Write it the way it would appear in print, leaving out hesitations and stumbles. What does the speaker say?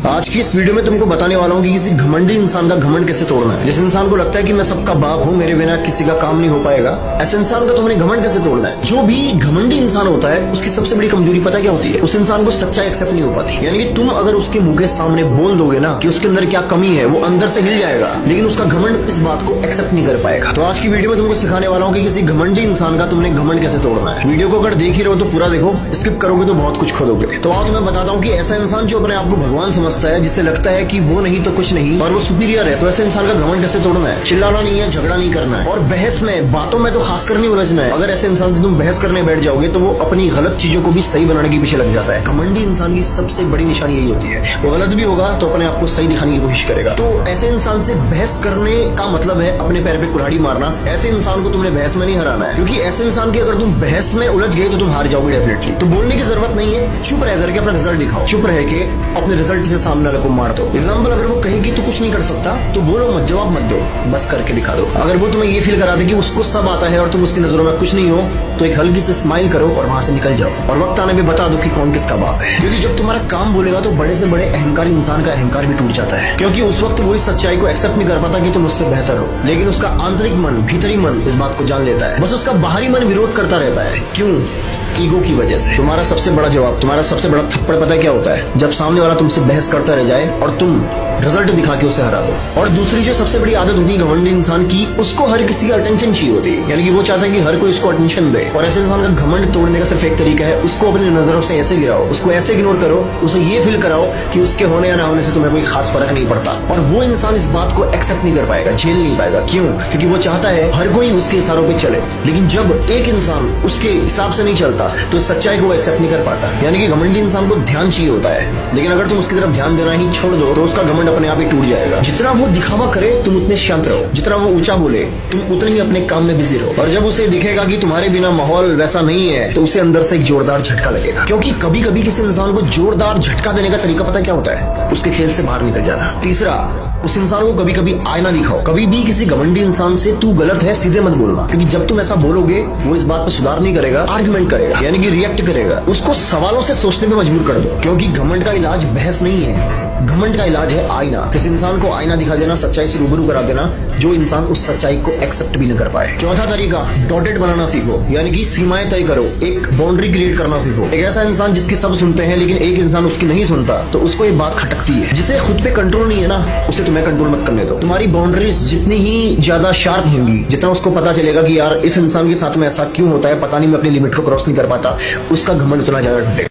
आज की इस वीडियो में तुमको बताने वाला हूँ कि किसी घमंडी इंसान का घमंड कैसे तोड़ना है। जिस इंसान को लगता है कि मैं सबका बाप हूँ, मेरे बिना किसी का काम नहीं हो पाएगा, ऐसे इंसान का तुमने घमंड कैसे तोड़ना है। जो भी घमंडी इंसान होता है उसकी सबसे बड़ी कमजोरी पता क्या होती है? उस इंसान को सच्चाई एक्सेप्ट नहीं हो पाती। यानी कि तुम अगर उसके मुंह के सामने बोल दोगे ना कि उसके अंदर क्या कमी है, वो अंदर से हिल जाएगा, लेकिन उसका घमंड इस बात को एक्सेप्ट नहीं कर पाएगा। तो आज की वीडियो में तुमको सिखाने वाला हूँ कि किसी घमंडी इंसान का तुमने घमंड कैसे तोड़ना है। वीडियो को अगर देख ही रहो तो पूरा देखो, स्किप करोगे तो बहुत कुछ खोदोगे। तो आओ तुम्हें बताता हूँ कि ऐसा इंसान जो अपने आप को भगवान समझता है, जिससे लगता है कि वो नहीं तो कुछ नहीं और वो सुपीरियर है, तो ऐसे इंसान का घमंड कैसे तोड़ना है। चिल्लाना नहीं है, झगड़ा नहीं करना है और बहस में, बातों में तो खासकर नहीं उलझना है। अगर ऐसे इंसान से तुम बहस करने बैठ जाओगे तो वो अपनी गलत चीजों को भी सही बनाने के पीछे लग जाता है। घमंडी इंसान की सबसे बड़ी निशानी यही होती है, वो गलत भी होगा तो अपने आप को सही दिखाने की कोशिश करेगा। तो ऐसे इंसान से बहस करने का मतलब है अपने पैर पे कुल्हाड़ी मारना। ऐसे इंसान को तुमने बहस में नहीं हराना है, क्योंकि ऐसे इंसान की अगर तुम बहस में उलझ गए तो तुम हार जाओगे डेफिनेटली। तो बोलने की जरूरत नहीं है, चुप रह करके अपना रिजल्ट दिखाओ, चुप रह के अपने रिजल्ट से सामने वाले को मार दो। एग्जाम्पल, अगर वो कहे कि तू कुछ नहीं कर सकता तो बोलो मत, जवाब मत दो, बस करके दिखा दो। अगर वो तुम्हें ये फील करा दे कि उसको सब आता है और तुम उसकी नजरों में कुछ नहीं हो, तो एक हल्की से स्माइल करो और वहां से निकल जाओ और वक्त आने पे बता दो कि कौन किसका बाप है। क्योंकि जब तुम्हारा काम बोलेगा तो बड़े से बड़े अहंकारी इंसान का अहंकार भी टूट जाता है, क्योंकि उस वक्त वो इस सच्चाई को एक्सेप्ट नहीं कर पाता कि तुम उससे बेहतर हो, लेकिन उसका आंतरिक मन, भीतरी मन इस बात को जान लेता है। बस उसका बाहरी मन विरोध करता रहता है। क्यों? ईगो की वजह से। तुम्हारा सबसे बड़ा जवाब, तुम्हारा सबसे बड़ा थप्पड़ पता है क्या होता है? जब सामने वाला तुमसे बहस करता रह जाए और तुम रिजल्ट दिखा के उसे हरा दो। और दूसरी जो सबसे बड़ी आदत होती है घमंडी इंसान की, उसको हर किसी का अटेंशन चाहिए होती है। यानी कि वो चाहता है कि हर कोई उसको अटेंशन दे। और ऐसे इंसान का घमंड तोड़ने का सिर्फ एक तरीका है, उसको अपनी नजरों से ऐसे गिराओ, उसको ऐसे इग्नोर करो, उसे ये फील कराओ कि उसके होने या ना होने से तुम्हें कोई खास फर्क नहीं पड़ता। और वो इंसान इस बात को एक्सेप्ट नहीं कर पाएगा, झेल नहीं पाएगा। क्यों? क्योंकि वो चाहता है हर कोई उसके इशारों पे चले, लेकिन जब एक इंसान उसके हिसाब से नहीं चलता तो सच्चाई को एक्सेप्ट नहीं कर पाता। यानी कि घमंडी इंसान को ध्यान चाहिए होता है, लेकिन अगर तुम उसकी तरफ ध्यान देना ही छोड़ दो तो उसका घमंड अपने आप ही टूट जाएगा। जितना वो दिखावा करे तुम उतने शांत रहो, जितना वो ऊंचा बोले तुम उतने ही अपने काम में बिजी रहो। और जब उसे दिखेगा कि तुम्हारे बिना माहौल वैसा नहीं है तो उसे अंदर से एक जोरदार झटका लगेगा। क्योंकि कभी कभी किसी इंसान को जोरदार झटका देने का तरीका पता क्या होता है? उसके खेल से बाहर निकल जाना। तीसरा, उस इंसान को कभी कभी आईना दिखाओ। कभी भी किसी घमंडी इंसान से तू गलत है सीधे मत बोलना, क्योंकि जब तुम ऐसा बोलोगे वो इस बात पर सुधार नहीं करेगा, आर्गुमेंट करेगा, यानी कि रिएक्ट करेगा। उसको सवालों से सोचने पे मजबूर कर दो, क्योंकि घमंड का इलाज बहस नहीं है, घमंड का इलाज है आईना। किसी इंसान को आईना दिखा देना, सच्चाई से रूबरू करा देना, जो इंसान उस सच्चाई को एक्सेप्ट भी न कर पाए। चौथा तरीका, डॉटेड बनाना सीखो, यानी कि सीमाएं तय करो, एक बाउंड्री क्रिएट करना सीखो। एक ऐसा इंसान जिसकी सब सुनते हैं लेकिन एक इंसान उसकी नहीं सुनता, तो उसको एक बात खटकती है। जिसे खुद पे कंट्रोल नहीं है ना, उसे तुम्हें कंट्रोल मत करने दो। तुम्हारी बाउंड्रीज जितनी ही ज्यादा शार्प होंगी, जितना उसको पता चलेगा कि यार इस इंसान के साथ में ऐसा क्यों होता है, पता नहीं मैं अपनी लिमिट को क्रॉस नहीं कर पाता, उसका घमंड उतना ज्यादा टूटेगा।